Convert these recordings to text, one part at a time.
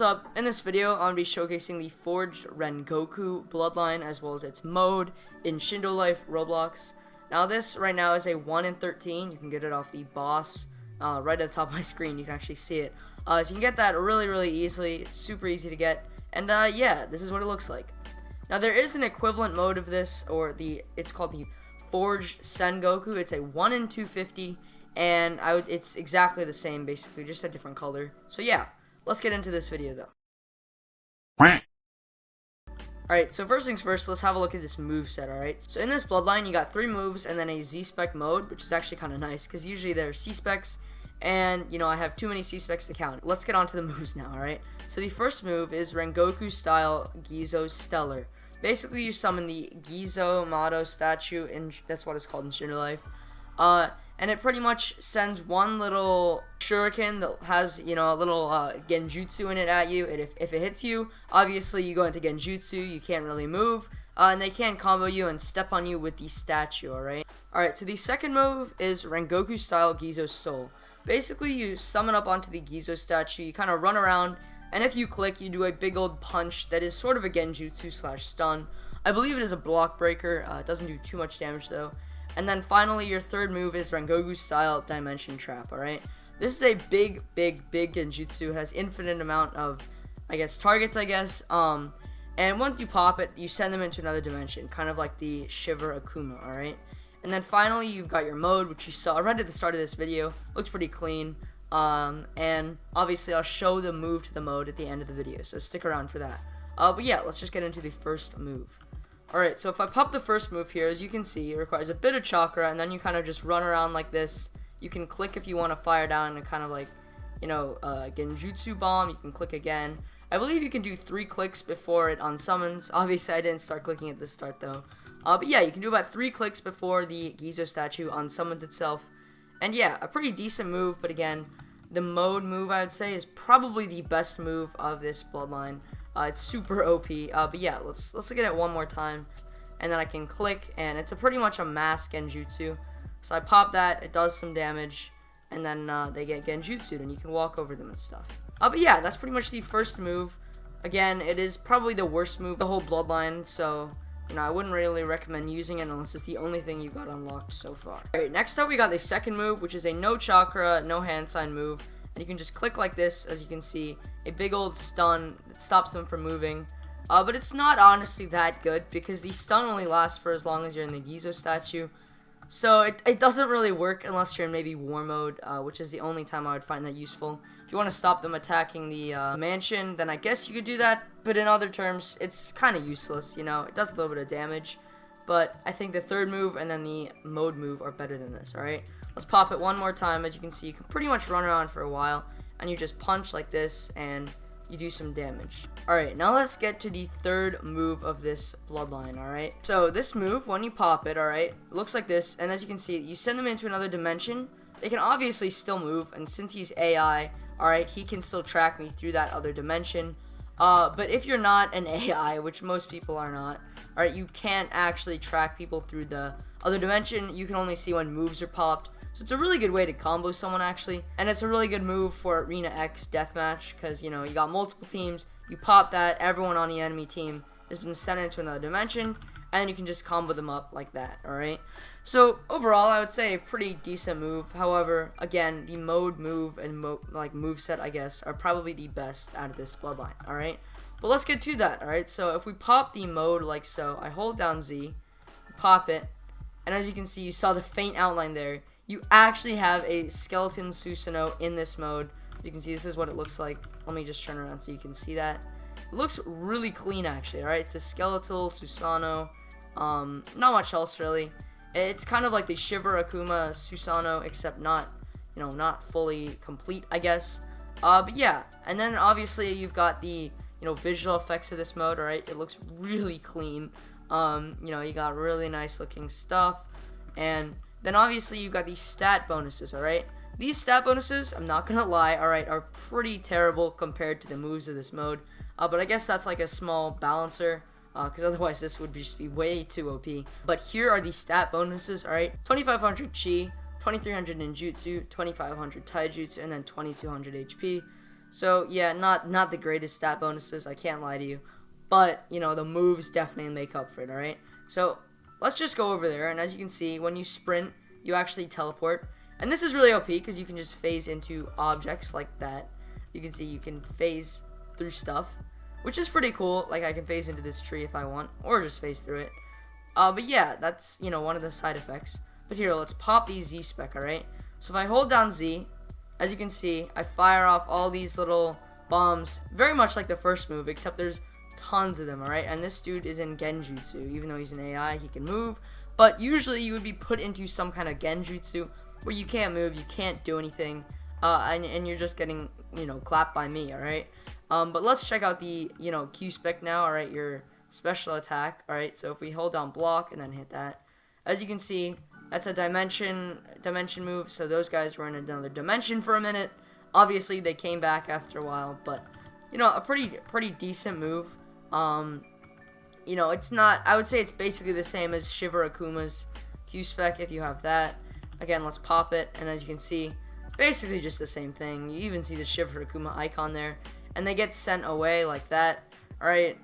What's up? In this video, I'm going to be showcasing the forged Rengoku Bloodline as well as its mode in Shindo Life Roblox. Now this right now is a 1 in 13. You can get it off the boss right at the top of my screen. You can actually see it. So you can get that really easily. It's super easy to get. And yeah, this is what it looks like. Now there is an equivalent mode of this, or it's called the forged Sengoku. It's a 1 in 250, and it's exactly the same basically, just a different color. So yeah. Let's get into this video though. Alright, so first things first, let's have a look at this move set, alright? So in this Bloodline, you got 3 moves and then a Z-Spec mode, which is actually kind of nice, because usually they're C-Specs, and, you know, I have too many C-Specs to count. Let's get on to the moves now, alright? So the first move is Rengoku style Gizo Stellar. Basically, you summon the Gizo Mado statue, that's what it's called in Shindo Life. And it pretty much sends one little shuriken that has, you know, a little genjutsu in it at you. And if it hits you, obviously you go into genjutsu, you can't really move, and they can combo you and step on you with the statue, alright? Alright, so the second move is Rengoku style Gizo Soul. Basically, you summon up onto the Gizo statue, you kind of run around, and if you click, you do a big old punch that is sort of a genjutsu slash stun. I believe it is a block breaker. It doesn't do too much damage though. And then finally, your third move is Rengoku style Dimension Trap, alright? This is a big genjutsu, has infinite amount of, targets, and once you pop it, you send them into another dimension, kind of like the Shiver Akuma, alright? And then finally, you've got your mode, which you saw right at the start of this video. Looks pretty clean, and obviously I'll show the move to the mode at the end of the video, so stick around for that. But yeah, let's just get into the first move. Alright, so if I pop the first move here, as you can see, it requires a bit of chakra, and then you kind of just run around like this. You can click if you want to fire down and kind of like, you know, genjutsu bomb. You can click again. I believe you can do 3 clicks before it unsummons. Obviously, I didn't start clicking at the start though. But yeah, you can do about 3 clicks before the Gizo statue unsummons itself. And yeah, a pretty decent move, but again, the mode move, I would say, is probably the best move of this Bloodline. It's super OP, but yeah, let's look at it one more time, and then I can click, and it's pretty much a mass genjutsu. So I pop that, it does some damage, and then they get genjutsu'd, and you can walk over them and stuff. But yeah, that's pretty much the first move. Again, it is probably the worst move of the whole Bloodline, so, you know, I wouldn't really recommend using it unless it's the only thing you got unlocked so far. Alright, next up we got the second move, which is a no chakra, no hand sign move. And you can just click like this, as you can see, a big old stun that stops them from moving. But it's not honestly that good, because the stun only lasts for as long as you're in the Gizo statue. So it doesn't really work unless you're in maybe war mode, which is the only time I would find that useful. If you want to stop them attacking the mansion, then I guess you could do that. But in other terms, it's kind of useless, you know. It does a little bit of damage. But I think the third move and then the mode move are better than this, alright? Let's pop it one more time. As you can see, you can pretty much run around for a while, and you just punch like this, and you do some damage. Alright, now let's get to the third move of this Bloodline, alright? So this move, when you pop it, alright, looks like this, and as you can see, you send them into another dimension. They can obviously still move, and since he's AI, alright, he can still track me through that other dimension. But if you're not an AI, which most people are not, alright, you can't actually track people through the other dimension. You can only see when moves are popped. So it's a really good way to combo someone, actually. And it's a really good move for Arena X Deathmatch, because, you know, you got multiple teams, you pop that, everyone on the enemy team has been sent into another dimension, and you can just combo them up like that, alright? So, overall, I would say a pretty decent move. However, again, the mode move and moveset, I guess, are probably the best out of this Bloodline, alright? But let's get to that, alright? So, if we pop the mode like so, I hold down Z, pop it, and as you can see, you saw the faint outline there. You actually have a skeleton Susanoo in this mode. As you can see, this is what it looks like. Let me just turn around so you can see that. It looks really clean, actually, alright? It's a skeletal Susanoo. Not much else, really. It's kind of like the Shiver Akuma Susanoo, except not, you know, not fully complete, I guess. But yeah, and then obviously you've got the, you know, visual effects of this mode, alright? It looks really clean. You know, you got really nice looking stuff, and then obviously you got these stat bonuses, alright? These stat bonuses, I'm not gonna lie, alright, are pretty terrible compared to the moves of this mode. But I guess that's like a small balancer, because otherwise this would just be way too OP. But here are the stat bonuses, alright? 2500 Chi, 2300 Ninjutsu, 2500 Taijutsu, and then 2200 HP. So yeah, not the greatest stat bonuses, I can't lie to you. But, you know, the moves definitely make up for it, alright? So, let's just go over there, and as you can see, when you sprint, you actually teleport. And this is really OP, because you can just phase into objects like that. You can see you can phase through stuff, which is pretty cool. Like, I can phase into this tree if I want, or just phase through it. But yeah, that's, you know, one of the side effects. But here, let's pop the Z-Spec, alright? So if I hold down Z, as you can see, I fire off all these little bombs, very much like the first move, except there's tons of them, alright? And this dude is in Genjutsu. Even though he's an AI, he can move. But usually you would be put into some kind of Genjutsu where you can't move, you can't do anything, and you're just getting, you know, clapped by me, alright? But let's check out the, you know, Q-Spec now, alright? Your special attack, alright? So if we hold down block and then hit that, as you can see, that's a dimension move, so those guys were in another dimension for a minute. Obviously, they came back after a while, but, you know, a pretty decent move. You know, it's not, I would say it's basically the same as Shiver Akuma's Q-Spec if you have that. Again, let's pop it, and as you can see, basically just the same thing. You even see the Shiver Akuma icon there, and they get sent away like that. Alright,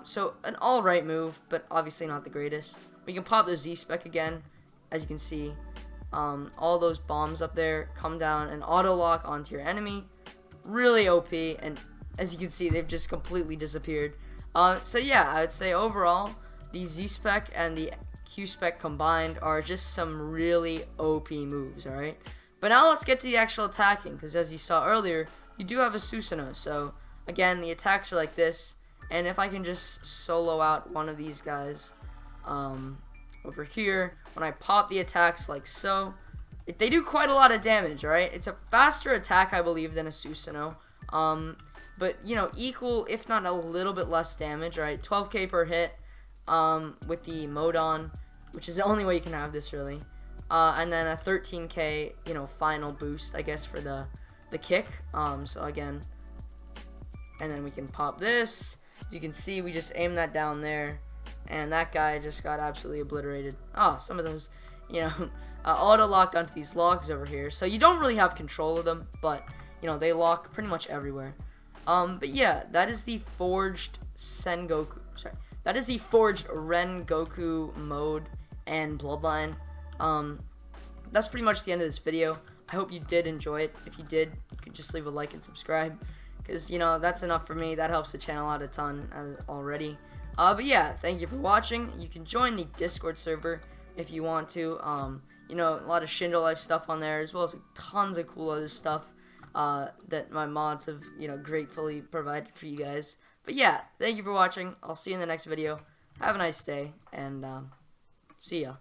so an alright move, but obviously not the greatest. We can pop the Z-Spec again, as you can see. All those bombs up there come down and auto-lock onto your enemy. Really OP, and as you can see, they've just completely disappeared. So yeah, I would say overall, the Z-Spec and the Q-Spec combined are just some really OP moves, alright? But now let's get to the actual attacking, because as you saw earlier, you do have a Susanoo. So again, the attacks are like this, and if I can just solo out one of these guys over here, when I pop the attacks like so, they do quite a lot of damage, alright? It's a faster attack, I believe, than a Susanoo. But, you know, equal, if not a little bit less damage, right? 12k per hit with the mode on, which is the only way you can have this, really. And then a 13k, you know, final boost, I guess, for the kick. So, again, and then we can pop this. As you can see, we just aim that down there, and that guy just got absolutely obliterated. Oh, some of those, you know, auto-locked onto these logs over here. So, you don't really have control of them, but, you know, they lock pretty much everywhere. But yeah, that is the forged that is the forged Rengoku mode and Bloodline. That's pretty much the end of this video. I hope you did enjoy it. If you did, you could just leave a like and subscribe, because, you know, that's enough for me. That helps the channel out a ton already. But yeah, thank you for watching. You can join the Discord server if you want to. You know, a lot of Shindo Life stuff on there, as well as tons of cool other stuff that my mods have, you know, gratefully provided for you guys. But yeah, thank you for watching. I'll see you in the next video. Have a nice day, and see ya.